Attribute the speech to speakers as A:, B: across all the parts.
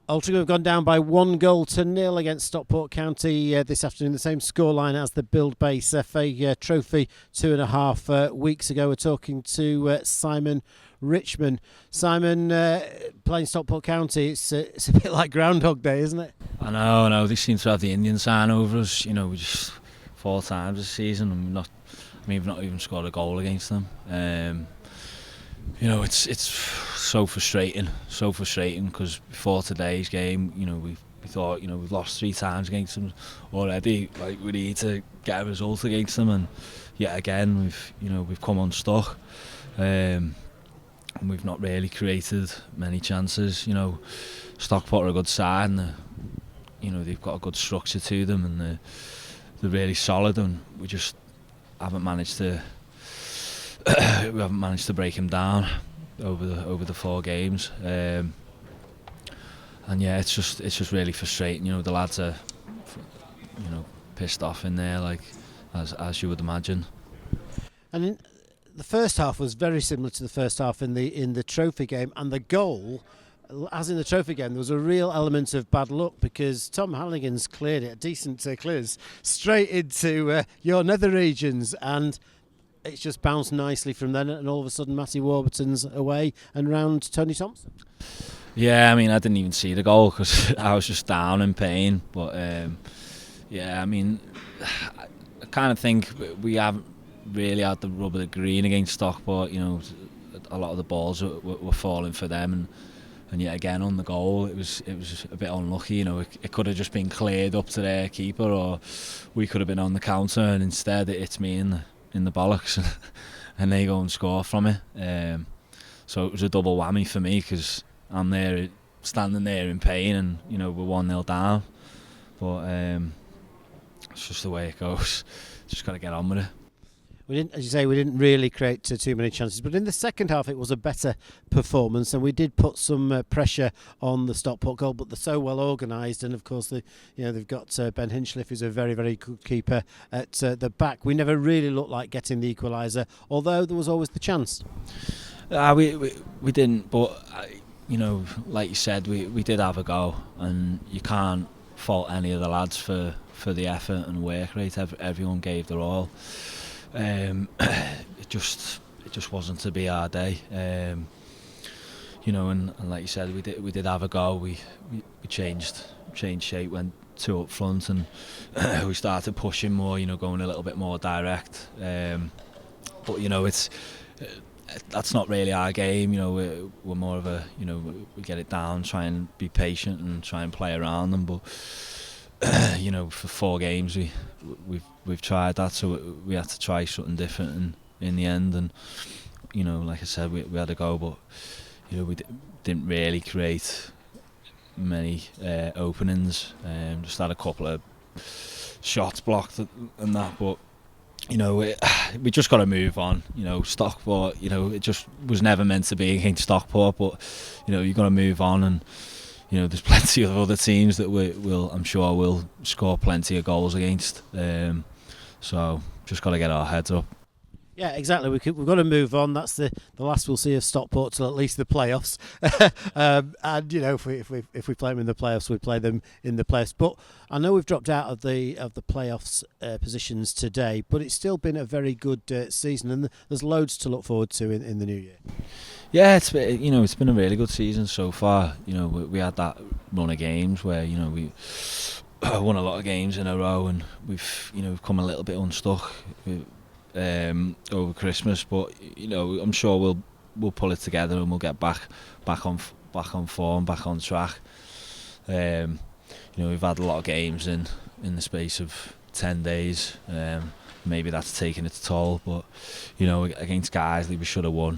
A: Altrincham have gone down by 1-0 against Stockport County this afternoon, the same scoreline as the Build Base FA Trophy 2.5 weeks ago. We're talking to Simon Richman. Simon, playing Stockport County, it's a bit like Groundhog Day, isn't it?
B: I know, they seem to have the Indian sign over us. You know, we just 4 times this season and we've not even scored a goal against them. You know, it's so frustrating because before today's game, you know, we thought, you know, we've lost 3 times against them already. Like, we need to get a result against them, and yet again we've come unstuck, and we've not really created many chances. You know, Stockport are a good side, and you know, they've got a good structure to them, and they're really solid, and we just haven't managed to. We haven't managed to break him down over the 4 games, and yeah, it's just really frustrating. You know, the lads are, you know, pissed off in there, like as you would imagine.
A: And the first half was very similar to the first half in the trophy game, and the goal, as in the trophy game, there was a real element of bad luck because Tom Halligan's cleared it, a decent clearance, straight into your nether regions, and it's just bounced nicely from then, and all of a sudden Matty Warburton's away and round Tony Thompson.
B: Yeah, I mean, I didn't even see the goal because I was just down in pain. But yeah, I mean, I kind of think we haven't really had the rub of the green against Stockport. You know, a lot of the balls were falling for them, and yet again on the goal, it was a bit unlucky. You know, it could have just been cleared up to their keeper, or we could have been on the counter, and instead it hits me in the bollocks and they go and score from it. So it was a double whammy for me because I'm there standing there in pain, and you know, we're 1-0 down, but it's just the way it goes. Just got to get on with it.
A: We didn't, as you say, we didn't really create too many chances, but in the second half it was a better performance, and we did put some pressure on the Stockport goal. But they're so well organised, and of course, they've got Ben Hinchliffe, who's a very, very good keeper at the back. We never really looked like getting the equaliser, although there was always the chance.
B: We didn't, but you know, like you said, we did have a go, and you can't fault any of the lads for the effort and work rate. Everyone gave their all. It just wasn't to be our day, you know, and like you said, we did have a go. We changed shape, went 2 up front, and we started pushing more, you know, going a little bit more direct, but you know, that's not really our game. You know, we're more of a, you know, we get it down, try and be patient and try and play around them, but you know, for 4 games we've tried that, so we had to try something different in the end. And you know, like I said, we had a go, but you know, we didn't really create many openings. Just had a couple of shots blocked and that, but you know, we just got to move on. You know, Stockport, you know, it just was never meant to be against Stockport, but you know, you've got to move on, and you know, there's plenty of other teams that I'm sure will score plenty of goals against. So just got to get our heads up.
A: Yeah, exactly. We've got to move on. That's the last we'll see of Stockport till at least the playoffs. And you know, if we play them in the playoffs, we play them in the playoffs. But I know we've dropped out of the playoffs positions today, but it's still been a very good season, and there's loads to look forward to in the new year.
B: Yeah, it's been a really good season so far. You know, we had that run of games where, you know, we won a lot of games in a row, and we've come a little bit unstuck over Christmas. But you know, I'm sure we'll pull it together and we'll get back on form, back on track. You know, we've had a lot of games in the space of 10 days. Maybe that's taking its toll, but you know, against Guiseley we should have won.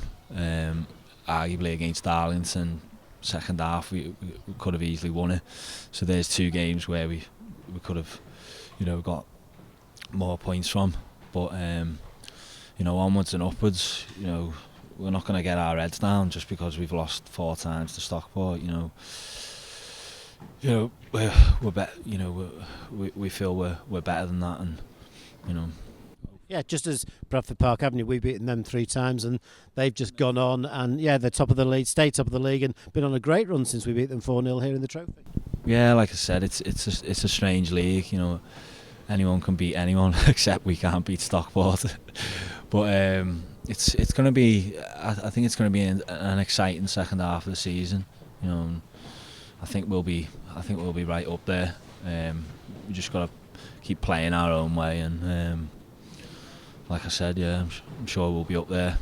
B: Arguably against Darlington, second half we could have easily won it. So there's 2 games where we could have, you know, got more points from. But you know, onwards and upwards. You know, we're not going to get our heads down just because we've lost 4 times to Stockport. You know, we're better. You know, we feel we're better than that, and you know.
A: Yeah, just as Bradford Park Avenue, we've beaten them 3 times, and they've just gone on, and yeah, they're top of the league, stayed top of the league, and been on a great run since we beat them 4-0 here in the trophy. Yeah,
B: like I said, it's a strange league. You know, anyone can beat anyone except we can't beat Stockport. But it's going to be. I think it's going to be an exciting second half of the season. You know, I think we'll be right up there. We just got to keep playing our own way, and like I said, yeah, I'm sure we'll be up there.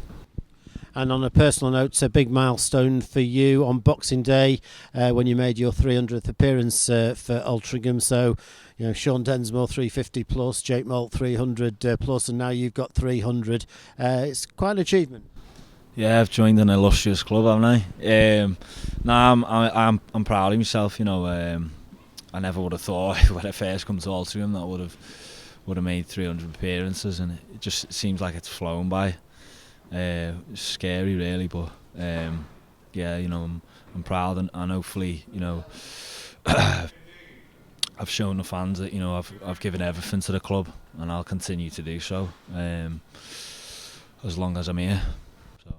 A: And on a personal note, it's a big milestone for you on Boxing Day when you made your 300th appearance for Altrincham. So, you know, Sean Densmore 350 plus, Jake Malt 300 plus, and now you've got 300. It's quite an achievement.
B: Yeah, I've joined an illustrious club, haven't I? I'm proud of myself. You know, I never would have thought when I first come to Altrincham that I would have made 300 appearances, and it just seems like it's flown by. It's scary, really, but yeah, you know, I'm proud, and hopefully, you know, I've shown the fans that, you know, I've given everything to the club, and I'll continue to do so as long as I'm here. So.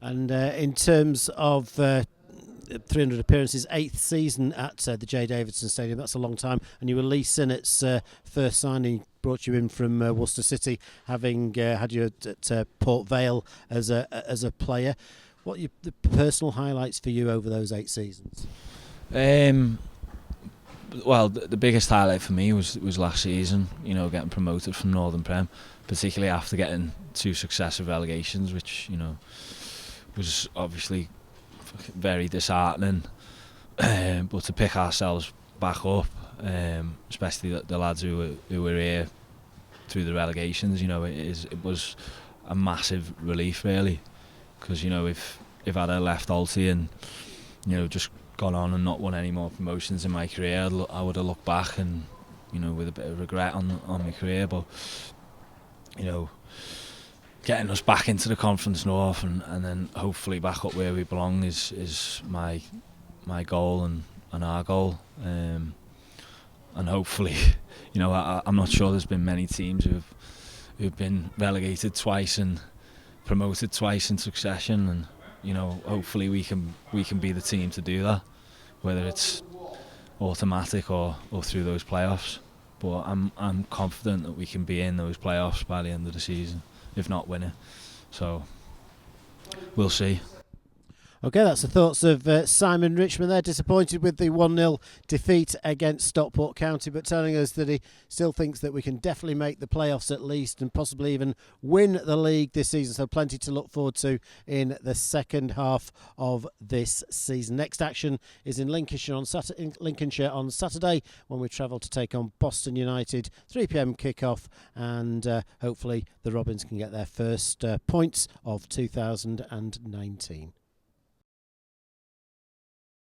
B: And
A: in terms of 300 appearances, 8th season at the J Davidson Stadium. That's a long time. And you were Lee Sinnott's first signing, brought you in from Worcester City, having had you at Port Vale as a player. What are the personal highlights for you over those 8 seasons?
B: Well, the biggest highlight for me was last season. You know, getting promoted from Northern Prem, particularly after getting 2 successive relegations, which, you know, was obviously very disheartening, but to pick ourselves back up, especially the lads who were here through the relegations, you know, it was a massive relief, really, because, you know, if I'd have left Alty and, you know, just gone on and not won any more promotions in my career, I would have looked back and, you know, with a bit of regret on my career. But, you know, getting us back into the Conference North and then hopefully back up where we belong is my goal and our goal, and hopefully, you know, I'm not sure there's been many teams who've been relegated twice and promoted twice in succession, and, you know, hopefully we can be the team to do that, whether it's automatic or through those playoffs. But I'm confident that we can be in those playoffs by the end of the season, if not winning. So we'll see.
A: Okay, that's the thoughts of Simon Richman there. Disappointed with the 1-0 defeat against Stockport County, but telling us that he still thinks that we can definitely make the playoffs at least, and possibly even win the league this season. So plenty to look forward to in the second half of this season. Next action is in Lincolnshire on Saturday, when we travel to take on Boston United. 3 p.m. kick-off, and hopefully the Robins can get their first points of 2019.